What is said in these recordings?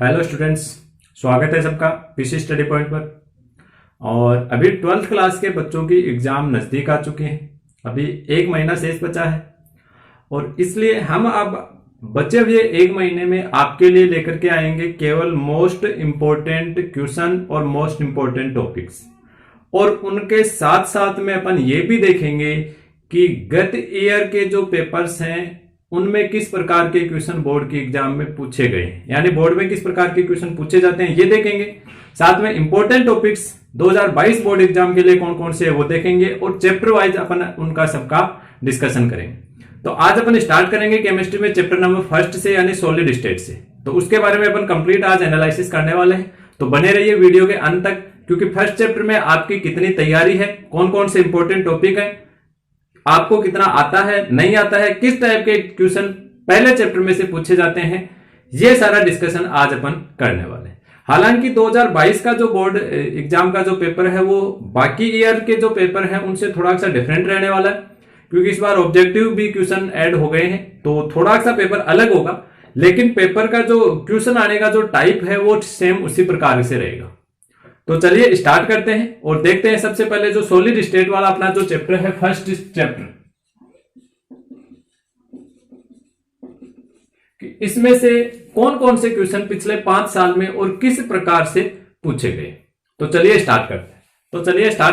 Hello students, स्वागत है सबका पीसी स्टडी पॉइंट पर। और अभी 12th क्लास के बच्चों की एग्जाम नज़दीक आ चुके हैं। अभी एक महीना शेष बचा है और इसलिए हम अब बचे हुए एक महीने में आपके लिए लेकर के आएंगे केवल मोस्ट इंपॉर्टेंट क्वेश्चन और मोस्ट इंपॉर्टेंट टॉपिक्स। और उनके साथ साथ में अपन ये भी देखेंगे कि गत ईयर के जो पेपर्स हैं उनमें किस प्रकार के क्वेश्चन बोर्ड के एग्जाम में पूछे गए, यानी बोर्ड में किस प्रकार के क्वेश्चन पूछे जाते हैं ये देखेंगे। साथ में इंपॉर्टेंट टॉपिक्स 2022 बोर्ड एग्जाम के लिए कौन कौन से है वो देखेंगे और चैप्टर वाइज अपन उनका सबका डिस्कशन करेंगे। तो आज अपन स्टार्ट करेंगे केमिस्ट्री में चैप्टर नंबर फर्स्ट से, यानी सॉलिड स्टेट से। तो उसके बारे में अपन कंप्लीट आज एनालिसिस करने वाले हैं। तो बने रहिए वीडियो के अंत तक, क्योंकि फर्स्ट चैप्टर में आपकी कितनी तैयारी है, कौन कौन से इंपॉर्टेंट टॉपिक है, आपको कितना आता है नहीं आता है, किस टाइप के क्वेश्चन पहले चैप्टर में से पूछे जाते हैं, ये सारा डिस्कशन आज अपन करने वाले हैं। हालांकि 2022 का जो बोर्ड एग्जाम का जो पेपर है वो बाकी ईयर के जो पेपर है उनसे थोड़ा सा डिफरेंट रहने वाला है, क्योंकि इस बार ऑब्जेक्टिव भी क्वेश्चन ऐड हो गए हैं, तो थोड़ा सा पेपर अलग होगा। लेकिन पेपर का जो क्वेश्चन आने का जो टाइप है वो सेम उसी प्रकार से रहेगा। तो चलिए स्टार्ट करते हैं और देखते हैं सबसे पहले जो सॉलिड स्टेट वाला अपना जो चैप्टर है, फर्स्ट चैप्टर, कि इसमें से कौन कौन से क्वेश्चन पिछले 5 साल में और किस प्रकार से पूछे गए। तो चलिए स्टार्ट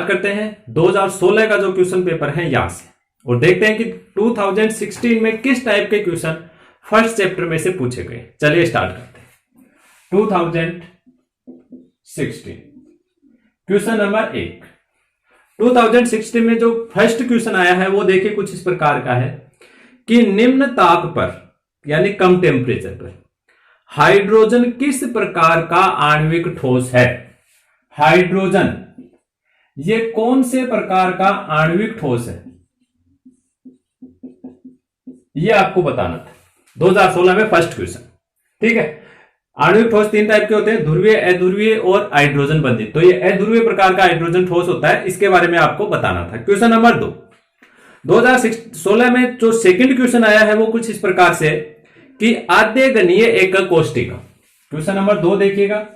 करते हैं 2016 का जो क्वेश्चन पेपर है यहां से, और देखते हैं कि 2016 में किस टाइप के क्वेश्चन फर्स्ट चैप्टर में से पूछे गए। चलिए स्टार्ट करते हैं 2016 क्वेश्चन नंबर 1। 2016 में जो फर्स्ट क्वेश्चन आया है वो देखिए कुछ इस प्रकार का है कि निम्न ताप पर, यानी कम टेम्परेचर पर, हाइड्रोजन किस प्रकार का आणविक ठोस है। हाइड्रोजन ये कौन से प्रकार का आणविक ठोस है, ये आपको बताना था 2016 में फर्स्ट क्वेश्चन। ठीक है, आणविक ठोस 3 टाइप के होते हैं, ध्रुवीय, अध्रुवीय और हाइड्रोजन बंधित। तो ये अध्रुवीय प्रकार का हाइड्रोजन ठोस होता है, इसके बारे में आपको बताना था। क्वेश्चन नंबर 2, 2016 में जो सेकंड क्वेश्चन आया है वो कुछ इस प्रकार से कि आद्य गणीय एकक कोष्टिका। क्वेश्चन नंबर 2 देखिएगा,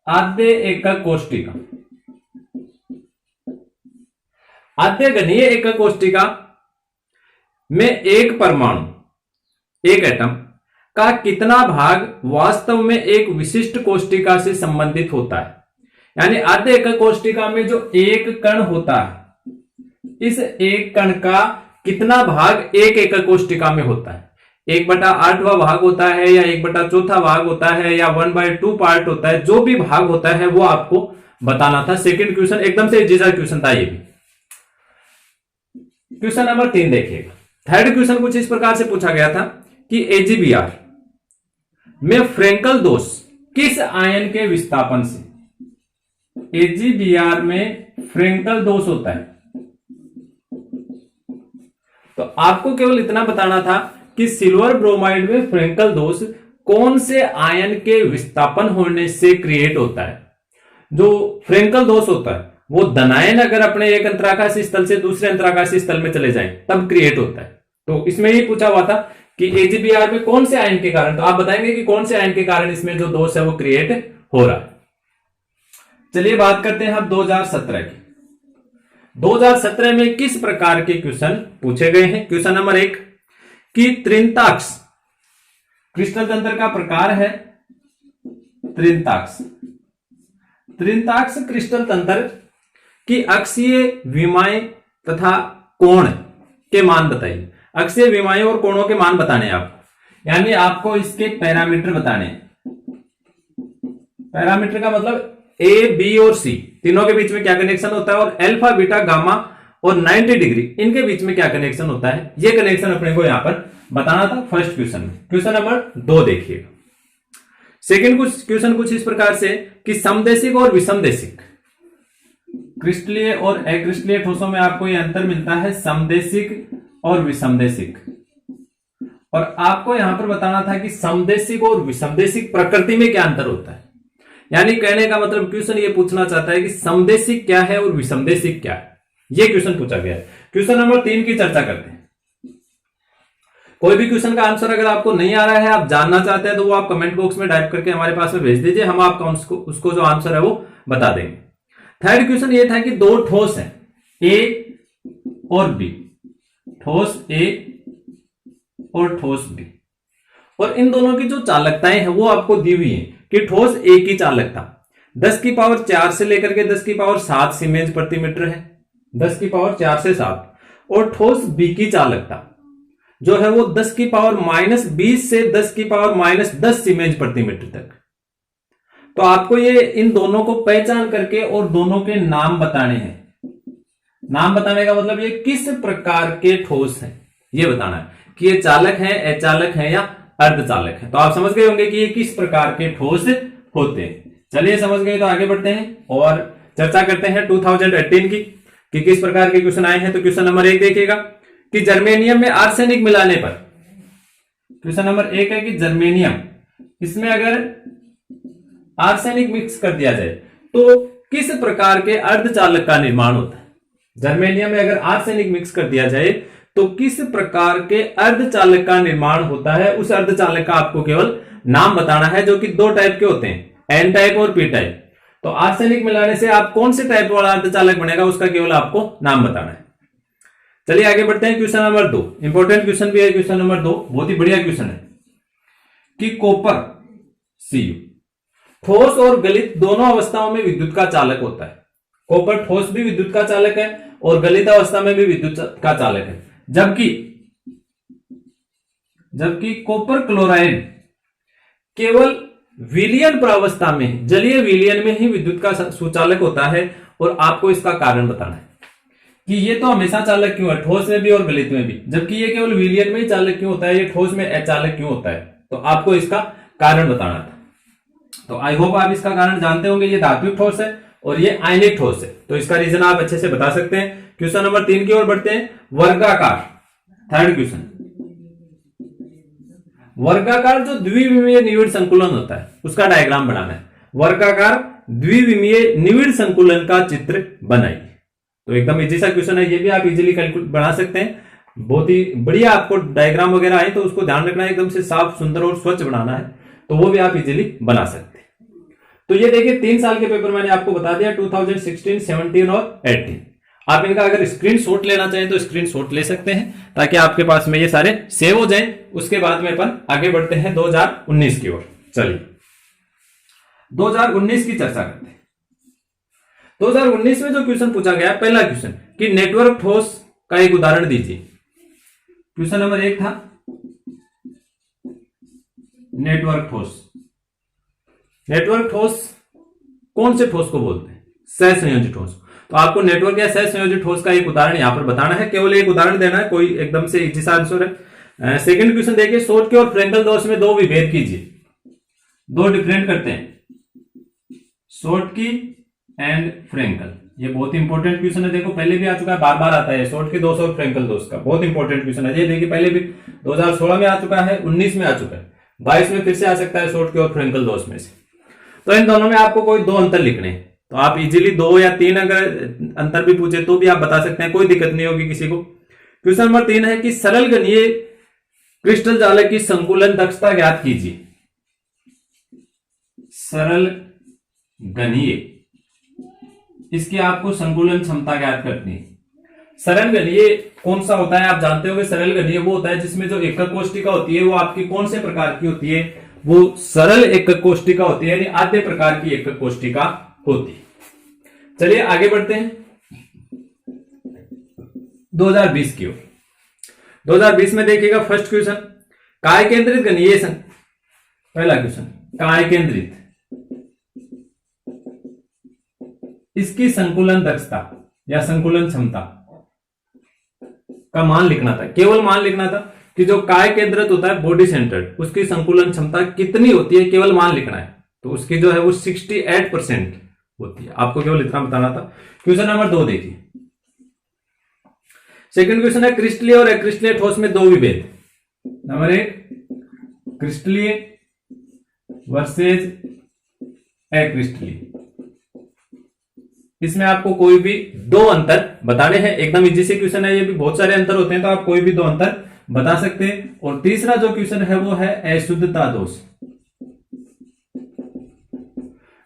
आद्य एकक कोष्टिका। आद्य गणीय एकक कोष्टिका में एक परमाणु, एक एटम का कितना भाग वास्तव में एक विशिष्ट कोष्टिका से संबंधित होता है। यानी आद्य एकक कोष्टिका में जो एक कण होता है, इस एक कण का कितना भाग एक एकक कोष्टिका में होता है। 1/8वां भाग होता है या 1/4 भाग होता है या 1/2 पार्ट होता है, जो भी भाग होता है वो आपको बताना था। सेकंड क्वेश्चन एकदम से इजी क्वेश्चन था ये भी। क्वेश्चन नंबर 3 देखिएगा। थर्ड क्वेश्चन कुछ इस प्रकार से पूछा गया था कि AgBr में फ्रेंकल दोष किस आयन के विस्थापन से। AgBr में फ्रेंकल दोष होता है, तो आपको केवल इतना बताना था कि सिल्वर ब्रोमाइड में फ्रेंकल दोष कौन से आयन के विस्थापन होने से क्रिएट होता है। जो फ्रेंकल दोष होता है वो धनायन अगर अपने एक अंतराकाशीय स्थल से दूसरे आकाशीय स्थल में चले जाएं तब क्रिएट होता है। तो इसमें ही पूछा हुआ था कि AgBr में कौन से आयन के कारण, तो आप बताएंगे कि कौन से आयन के कारण इसमें जो दोष है वो क्रिएट हो रहा है। चलिए बात करते हैं अब 2017 की। 2017 में किस प्रकार के क्वेश्चन पूछे गए हैं। क्वेश्चन नंबर 1 कि त्रिंताक्ष क्रिस्टल तंत्र का प्रकार है त्रिंताक्ष। त्रिंताक्ष क्रिस्टल तंत्र की अक्षीय विमाएं तथा कोण के मान बताइए। अक्षीय विमाएं और कोणों के मान बताने हैं आपको, यानी आपको इसके पैरामीटर बताने हैं। पैरामीटर का मतलब A, B और C तीनों के बीच में क्या कनेक्शन होता है, और अल्फा, बीटा, गामा और 90 डिग्री इनके बीच में क्या कनेक्शन होता है, ये कनेक्शन अपने को यहां पर बताना था फर्स्ट क्वेश्चन में। क्वेश्चन नंबर 2 देखिएगा। सेकंड क्वेश्चन कुछ इस प्रकार से कि समदेशिक और विषमदेशिक, क्रिस्टलीय और अक्रिस्टलीय ठोसों में आपको यह अंतर मिलता है, समदेशिक और विषमदेशिक। और आपको यहां पर बताना था कि समदेशिक और विषमदेशिक प्रकृति में क्या अंतर होता है। यानी कहने का मतलब क्वेश्चन ये पूछना चाहता है कि समदेशिक क्या है और विषमदेशिक क्या है, ये क्वेश्चन पूछा गया है। क्वेश्चन नंबर 3 की चर्चा करते हैं। कोई भी क्वेश्चन का आंसर अगर आपको नहीं आ रहा है, आप जानना चाहते हैं, तो वो आप कमेंट बॉक्स में टाइप करके हमारे पास में भेज दीजिए, हम आपको उसको जो आंसर है वो बता देंगे। थर्ड क्वेश्चन ये था कि दो ठोस है ए और बी, ठोस ए और ठोस बी, और इन दोनों की जो चालकताएं हैं वो आपको दी हुई है कि ठोस ए की चालकता 10 की पावर 4 से लेकर के 10 की पावर 7 सीमेंस प्रति मीटर है, 10 की पावर 4 से 7, और ठोस बी की चालकता जो है वो 10 की पावर -20 से 10 की पावर -10 सीमेंस प्रति मीटर तक। तो आपको ये इन दोनों को पहचान करके और दोनों के नाम बताने हैं। नाम बताने का मतलब ये किस प्रकार के ठोस हैं ये बताना है कि ये चालक है, अचालक है या अर्धचालक है। तो आप समझ गए होंगे कि ये किस प्रकार के ठोस होते हैं। चलिए समझ गए तो आगे बढ़ते हैं और चर्चा करते हैं 2018 की कि किस प्रकार के क्वेश्चन आए हैं। तो क्वेश्चन नंबर 1 देखिएगा कि जर्मेनियम में आर्सेनिक मिलाने पर, क्वेश्चन नंबर 1 है कि जर्मेनियम, इसमें अगर आर्सेनिक मिक्स कर दिया जाए तो किस प्रकार के अर्धचालक का निर्माण होता है। जर्मेनियम में अगर आर्सेनिक मिक्स कर दिया जाए तो किस प्रकार के अर्धचालक का निर्माण होता है। उस अर्धचालक का आपको केवल नाम बताना है, जो कि दो टाइप के होते हैं, एन टाइप और पी टाइप। तो आर्सेनिक मिलाने से आप कौन से टाइप वाला अर्धचालक बनेगा उसका केवल आपको नाम बताना है। चलिए आगे बढ़ते हैं। क्वेश्चन नंबर 2 इंपॉर्टेंट क्वेश्चन भी है। क्वेश्चन नंबर 2 बहुत ही बढ़िया क्वेश्चन है कि कॉपर Cu ठोस और गलित दोनों अवस्थाओं में विद्युत का चालक होता है। कॉपर ठोस भी विद्युत का चालक है और गलित अवस्था में भी विद्युत का चालक है, जबकि कॉपर क्लोराइड केवल विलयन प्रावस्था में, जलीय विलयन में ही विद्युत का सुचालक होता है। और आपको इसका कारण बताना है कि ये तो हमेशा चालक क्यों है, ठोस में भी और गलित में भी, जबकि ये केवल विलयन में ही चालक क्यों होता है, ये ठोस में अचालक क्यों होता है। तो आपको इसका कारण बताना था। तो आई होप आप इसका कारण जानते होंगे। ये धात्विक ठोस है और ये आयनिक ठोस है, तो इसका रीजन आप अच्छे से बता सकते हैं। क्वेश्चन नंबर 3 की ओर बढ़ते हैं। वर्गाकार, थर्ड क्वेश्चन, वर्गाकार जो द्विविमीय निविड़ संकुलन होता है उसका डायग्राम बनाना है। वर्गाकार द्विविमीय निविड़ संकुलन का चित्र बनाइए। तो एकदम इजी सा क्वेश्चन है, ये भी आप इजीली कैलकुलेट बना सकते हैं। बहुत ही बढ़िया आपको डायग्राम वगैरह आए तो उसको ध्यान रखना है, एकदम से साफ सुंदर और स्वच्छ बनाना है, तो वो भी आप इजीली बना सकते हैं। तो ये देखिए 3 साल के पेपर मैंने आपको बता दिया, 2016, 17 और 18। आप इनका अगर स्क्रीनशॉट लेना चाहें तो स्क्रीनशॉट ले सकते हैं ताकि आपके पास में ये सारे सेव हो जाएं। उसके बाद में अपन आगे बढ़ते हैं 2019 की ओर। चलिए 2019 की चर्चा करते हैं। 2019 में जो क्वेश्चन पूछा गया, पहला क्वेश्चन कि नेटवर्क ठोस का एक उदाहरण दीजिए। क्वेश्चन नंबर 1 था नेटवर्क ठोस। नेटवर्क ठोस कौन से ठोस को बोलते हैं? सहसंयोजी ठोस। तो आपको नेटवर्क या सहसंयोजी ठोस का एक उदाहरण यहां पर बताना है, केवल एक उदाहरण देना है, कोई एकदम से इजी सा आंसर है। सेकंड क्वेश्चन देखिए, शॉर्टकी और फ्रेंकल दोष में दो विभेद कीजिए। दो डिफरेंट करते हैं, शॉर्टकी एंड फ्रेंकल। ये बहुत इंपॉर्टेंट क्वेश्चन है, देखो पहले भी आ चुका है, बार बार आता है शॉर्टकी दोष और फ्रेंकल दोष का, बहुत इंपॉर्टेंट क्वेश्चन है। ये देखिए पहले भी 2016 में आ चुका है, 19 में आ चुका है, 22 में फिर से आ सकता है शॉर्टकी और फ्रेंकल दोष में से। तो इन दोनों में आपको कोई दो अंतर लिखने हैं, तो आप इजीली 2 या 3 अगर अंतर भी पूछे तो भी आप बता सकते हैं, कोई दिक्कत नहीं होगी किसी को। क्वेश्चन नंबर 3 है कि सरल गणीय क्रिस्टल जालक की संकुलन दक्षता ज्ञात कीजिए। सरल गणीय, इसकी आपको संकुलन क्षमता ज्ञात करनी है। सरल गणीय कौन सा होता है आप जानते होंगे। सरल गणीय वो होता है जिसमें जो एकक कोष्टिका होती है वो आपकी कौन से प्रकार की होती है, वो सरल एकक कोष्टिका होती है, यानी आद्य प्रकार की एकक कोष्टिका होती है। चलिए आगे बढ़ते हैं 2020 की ओर। 2020 में देखिएगा फर्स्ट क्वेश्चन, काय केंद्रित गणीय पहला क्वेश्चन, काय केंद्रित, इसकी संकुलन दक्षता या संकुलन क्षमता का मान लिखना था, केवल मान लिखना था कि जो काय केंद्रित होता है बॉडी सेंटर्ड, उसकी संकुलन क्षमता कितनी होती है, केवल मान लिखना है। तो उसकी जो है वो 68% होती है, आपको केवल इतना बताना था। क्वेश्चन नंबर 2 देखिए, सेकंड क्वेश्चन है क्रिस्टलीय और अक्रिस्टलीय ठोस में दो विभेद। नंबर 1 क्रिस्टलीय वर्सेज अक्रिस्टलीय, इसमें आपको कोई भी दो अंतर बताने हैं। एकदम इजी से क्वेश्चन है, ये भी बहुत सारे अंतर होते हैं, तो आप कोई भी दो अंतर बता सकते हैं। और तीसरा जो क्वेश्चन है वो है अशुद्धता दोष।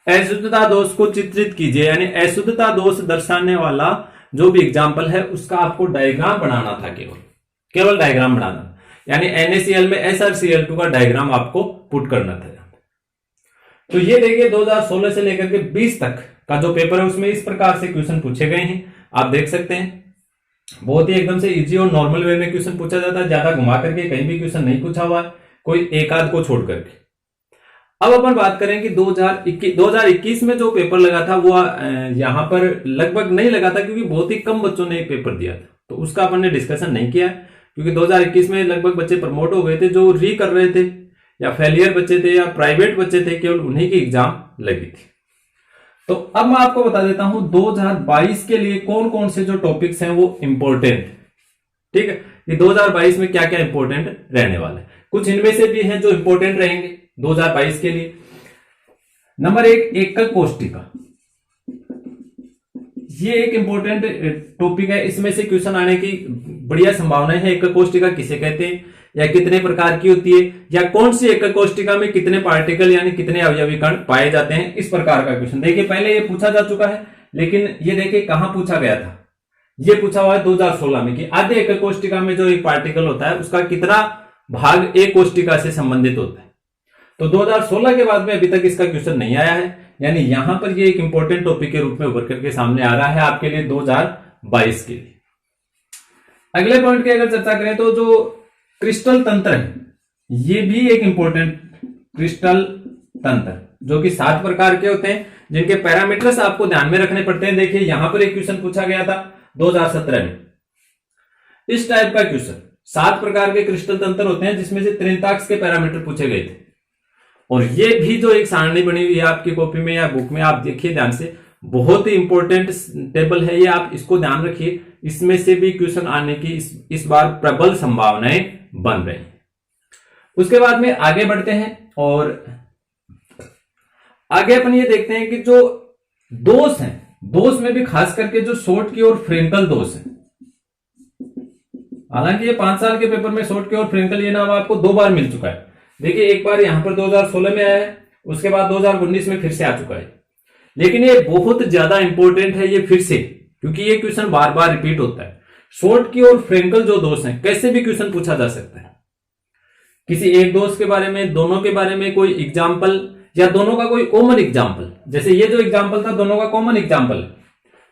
अशुद्धता दोष को चित्रित कीजिए, यानी अशुद्धता दोष दर्शाने वाला जो भी एग्जाम्पल है उसका आपको डायग्राम बनाना था, केवल डायग्राम बनाना, यानी NaCl में SrCl2 का डायग्राम आपको पुट करना था। तो ये देखिए 2016 से लेकर के 20 तक का जो पेपर है उसमें इस प्रकार से क्वेश्चन पूछे गए हैं, आप देख सकते हैं। बहुत ही एकदम से इजी और नॉर्मल वे में क्वेश्चन पूछा जाता है, ज्यादा घुमा करके कहीं भी क्वेश्चन नहीं पूछा हुआ है, कोई एक आध को छोड़ करके। अब अपन बात करें कि 2021 में जो पेपर लगा था वो यहां पर लगभग नहीं लगा था, क्योंकि बहुत ही कम बच्चों ने पेपर दिया था, तो उसका अपन ने डिस्कशन नहीं किया है, क्योंकि 2021 में लगभग बच्चे प्रमोट हो गए थे जो री कर रहे थे, या फेलियर बच्चे थे या प्राइवेट बच्चे थे, केवल उन्हीं की एग्जाम लगी थी। तो अब मैं आपको बता देता हूं 2022 के लिए कौन कौन से जो टॉपिक्स हैं वो इंपॉर्टेंट, ठीक है, ये 2022 में क्या क्या इंपॉर्टेंट रहने वाला है। कुछ इनमें से भी हैं जो इंपॉर्टेंट रहेंगे 2022 के लिए। नंबर 1, एकक कोष्टिका। ये एक इंपॉर्टेंट टॉपिक है, इसमें से क्वेश्चन आने की बढ़िया संभावना है। एकक कोष्टिका किसे कहते हैं, या कितने प्रकार की होती है, या कौन सी एकक कोष्टिका में कितने पार्टिकल यानी कितने अवयवी कण पाए जाते हैं, इस प्रकार का क्वेश्चन। देखिए पहले ये पूछा जा चुका है, लेकिन ये देखिए कहां पूछा गया था, ये पूछा हुआ है 2016 में कि आधे एकक कोष्टिका में जो एक पार्टिकल होता है उसका कितना भाग एक कोष्टिका से संबंधित होता है। तो 2016 के बाद में अभी तक इसका क्वेश्चन नहीं आया है, यानी यहां पर ये एक इंपॉर्टेंट टॉपिक के रूप में उभर करके सामने आ रहा है आपके लिए 2022 के लिए। अगले पॉइंट की अगर चर्चा करें तो जो क्रिस्टल तंत्र है, ये भी एक इंपॉर्टेंट क्रिस्टल तंत्र, जो कि 7 प्रकार के होते हैं, जिनके पैरामीटर्स आपको ध्यान में रखने पड़ते हैं। देखिए यहां पर एक क्वेश्चन पूछा गया था 2017 में, इस टाइप का क्वेश्चन। 7 प्रकार के क्रिस्टल तंत्र होते हैं, जिसमें से त्रिंताक्स के पैरामीटर पूछे गए थे। और ये भी जो एक सारणी बनी हुई है आपकी कॉपी में या बुक में, आप देखिए ध्यान से, बहुत ही इंपॉर्टेंट टेबल है ये, आप इसको ध्यान रखिए। इसमें से भी क्वेश्चन आने की इस बार प्रबल संभावनाएं बन रही हैं। उसके बाद में आगे बढ़ते हैं, और आगे अपन ये देखते हैं कि जो दोष हैं, दोष में भी खास करके जो शॉर्ट की और फ्रेंकल दोष है। हालांकि ये 5 साल के पेपर में शॉर्ट की और फ्रेंकल ये नाम आपको 2 बार मिल चुका है। देखिए एक बार यहां पर 2016 में आया है, उसके बाद 2019 में फिर से आ चुका है, लेकिन ये बहुत ज्यादा इंपॉर्टेंट है ये फिर से, क्योंकि ये क्वेश्चन बार बार रिपीट होता है। शॉर्ट की और फ्रेंकल जो दोष हैं, कैसे भी क्वेश्चन पूछा जा सकता है, किसी एक दोष के बारे में, दोनों के बारे में कोई एग्जाम्पल, या दोनों का कोई कॉमन एग्जाम्पल। जैसे ये जो एग्जाम्पल था दोनों का कॉमन एग्जाम्पल है,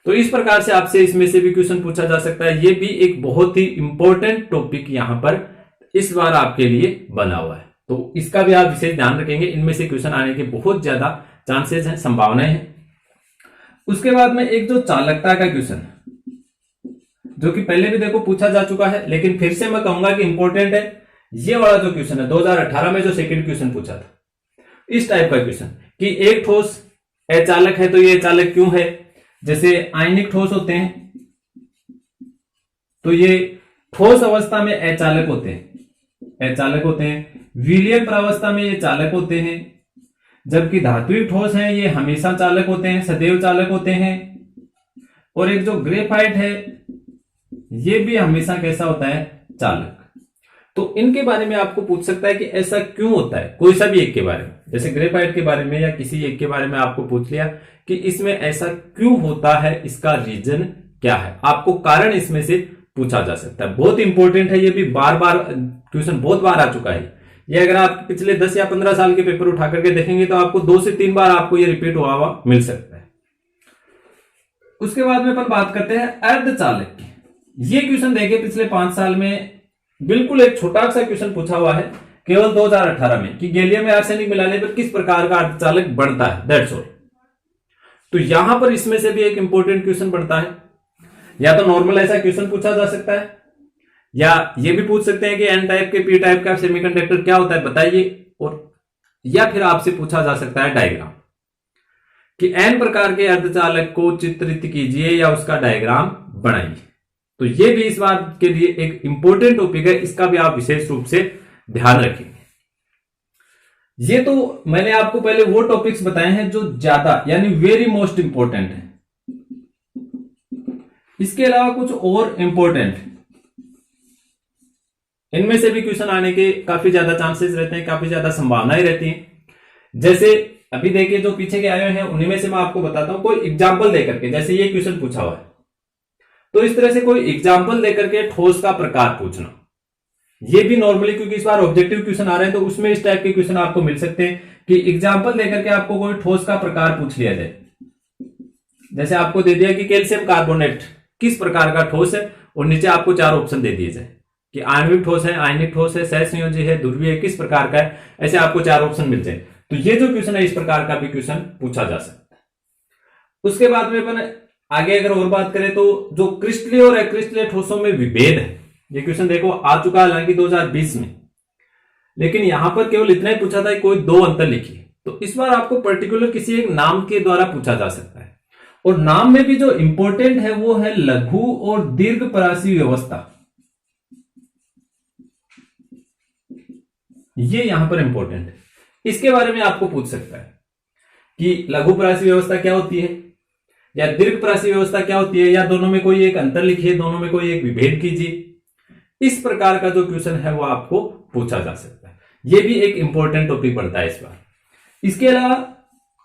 तो इस प्रकार से आपसे इसमें से भी क्वेश्चन पूछा जा सकता है। ये भी एक बहुत ही इंपॉर्टेंट टॉपिक यहां पर इस बार आपके लिए बना हुआ है, तो इसका भी आप विशेष ध्यान रखेंगे। इनमें से क्वेश्चन आने के बहुत ज्यादा चांसेस हैं, संभावनाएं हैं। उसके बाद में एक जो चालकता का क्वेश्चन, जो कि पहले भी देखो पूछा जा चुका है, लेकिन फिर से मैं कहूंगा कि इंपॉर्टेंट है। ये वाला जो क्वेश्चन है 2018 में जो सेकंड क्वेश्चन पूछा था, इस टाइप का क्वेश्चन कि एक ठोस अचालक है, तो ये अचालक क्यों है। जैसे आयनिक ठोस होते हैं तो ये ठोस अवस्था में अचालक होते हैं, विलयन प्रावस्था में ये चालक होते हैं, जबकि धात्विक ठोस हैं ये हमेशा चालक होते हैं, सदैव चालक होते हैं। और एक जो ग्रेफाइट है ये भी हमेशा कैसा होता है, चालक। तो इनके बारे में आपको पूछ सकता है कि ऐसा क्यों होता है, कोई सा भी एक के बारे में, जैसे ग्रेफाइट के बारे में या किसी एक के बारे में आपको पूछ लिया कि इसमें ऐसा क्यों होता है, इसका रीजन क्या है, आपको कारण इसमें से पूछा जा सकता है। बहुत इंपॉर्टेंट है, ये भी बार बार क्वेश्चन बहुत बार आ चुका है। ये अगर आप पिछले 10 या 15 साल के पेपर उठा करके देखेंगे तो आपको 2 से 3 बार आपको ये रिपीट हुआ मिल सकता है। उसके बाद में अपन बात करते हैं अर्धचालक की। ये क्वेश्चन देखिए पिछले 5 साल में बिल्कुल एक छोटा सा क्वेश्चन पूछा हुआ है, केवल 2018 में, कि गैलियम में आर्सेनिक मिलाने पर किस प्रकार का अर्धचालक बनता है, दैट्स ऑल। तो यहां पर इसमें से भी एक इंपॉर्टेंट क्वेश्चन बनता है। या तो नॉर्मल ऐसा क्वेश्चन पूछा जा सकता है, या ये भी पूछ सकते हैं कि एन टाइप के पी टाइप का सेमीकंडक्टर क्या होता है बताइए, और या फिर आपसे पूछा जा सकता है डायग्राम कि एन प्रकार के अर्धचालक को चित्रित कीजिए या उसका डायग्राम बनाइए। तो ये भी इस बात के लिए एक इंपॉर्टेंट टॉपिक है, इसका भी आप विशेष रूप से ध्यान रखेंगे। ये तो मैंने आपको पहले वो टॉपिक्स बताए हैं जो ज्यादा यानी वेरी मोस्ट इंपॉर्टेंट है। इसके अलावा कुछ और इंपॉर्टेंट इनमें से भी क्वेश्चन आने के काफी ज्यादा चांसेस रहते हैं, काफी ज्यादा संभावनाएं रहती हैं। जैसे अभी देखिए जो पीछे के आए हुए हैं उन्हीं में से मैं आपको बताता हूं, कोई एग्जाम्पल देकर के, जैसे ये क्वेश्चन पूछा हुआ है, तो इस तरह से कोई एग्जाम्पल देकर के ठोस का प्रकार पूछना, ये भी नॉर्मली, क्योंकि इस बार ऑब्जेक्टिव क्वेश्चन आ रहे हैं तो उसमें इस टाइप के क्वेश्चन आपको मिल सकते हैं कि एग्जाम्पल देकर के आपको कोई ठोस का प्रकार पूछ लिया जाए। जैसे आपको दे दिया कि कैल्शियम कार्बोनेट किस प्रकार का ठोस है, और नीचे आपको 4 ऑप्शन दे दिए जाए कि आणविक ठोस है, आयनिक ठोस है, सहसंयोजी है, ध्रुवीय है, किस प्रकार का है, ऐसे आपको 4 ऑप्शन मिल जाए। तो ये जो क्वेश्चन है इस प्रकार का भी क्वेश्चन पूछा जा सकता है। उसके बाद में अपन आगे अगर और बात करें तो जो क्रिस्टलीय और अक्रिस्टलीय ठोसों में विभेद है, ये क्वेश्चन देखो आ चुका है हालांकि 2020 में, लेकिन यहां पर केवल इतना ही पूछा था कि कोई 2 अंतर लिखिए। तो इस बार आपको पर्टिकुलर किसी एक नाम के द्वारा पूछा जा सकता है, और नाम में भी जो इंपॉर्टेंट है वो है लघु और दीर्घ परासी व्यवस्था, ये यहां पर इंपॉर्टेंट है। इसके बारे में आपको पूछ सकता है कि लघु परासी व्यवस्था क्या होती है या दीर्घ परासी व्यवस्था क्या होती है, या दोनों में कोई एक अंतर लिखिए, दोनों में कोई एक विभेद कीजिए। इस प्रकार का जो क्वेश्चन है वो आपको पूछा जा सकता है, ये भी एक इंपॉर्टेंट टॉपिक बनता है इस बार। इसके अलावा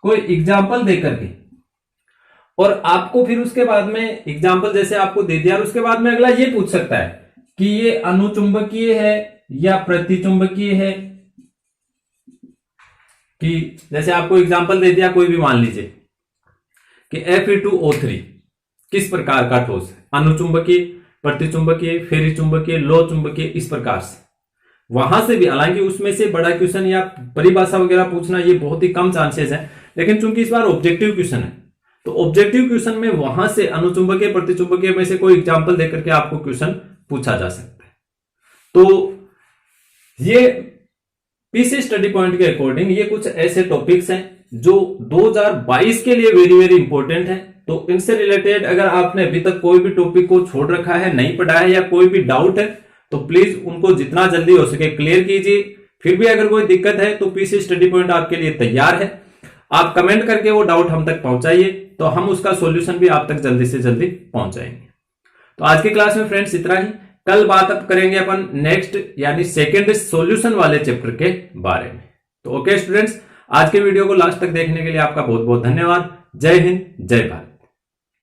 कोई एग्जाम्पल देकर के, और आपको फिर उसके बाद में एग्जाम्पल जैसे आपको दे दिया, और उसके बाद में अगला ये पूछ सकता है कि ये अनुचुंबकीय है या प्रतिचुंबकीय है, कि जैसे आपको एग्जाम्पल दे दिया कोई भी, मान लीजिए कि Fe2O3 किस प्रकार का ठोस है, अनुचुंबकीय, प्रतिचुंबकीय, फेरी चुंबकीय, लो चुंबकीय, इस प्रकार से। वहां से भी हालांकि उसमें से बड़ा क्वेश्चन या परिभाषा वगैरह पूछना ये बहुत ही कम चांसेस है, लेकिन चूंकि इस बार ऑब्जेक्टिव क्वेश्चन है तो ऑब्जेक्टिव क्वेश्चन में वहां से अनुचुंबकीय प्रतिचुंबकीय में से कोई एग्जाम्पल देकर के आपको क्वेश्चन पूछा जा सकता है। तो ये पीसी स्टडी पॉइंट के अकॉर्डिंग ये कुछ ऐसे टॉपिक्स हैं जो 2022 के लिए वेरी वेरी इंपॉर्टेंट है। तो इनसे रिलेटेड अगर आपने अभी तक कोई भी टॉपिक को छोड़ रखा है, नहीं पढ़ा है, या कोई भी डाउट है तो प्लीज उनको जितना जल्दी हो सके क्लियर कीजिए। फिर भी अगर कोई दिक्कत है तो पीसी स्टडी पॉइंट आपके लिए तैयार है, आप कमेंट करके वो डाउट हम तक पहुंचाइए, तो हम उसका सॉल्यूशन भी आप तक जल्दी से जल्दी पहुंचाएंगे। तो आज की क्लास में फ्रेंड्स इतना ही। कल बात अब करेंगे अपन नेक्स्ट यानी सेकंड सॉल्यूशन वाले चैप्टर के बारे में। तो ओके स्टूडेंट्स, आज के वीडियो को लास्ट तक देखने के लिए आपका बहुत बहुत धन्यवाद। जय हिंद, जय भारत।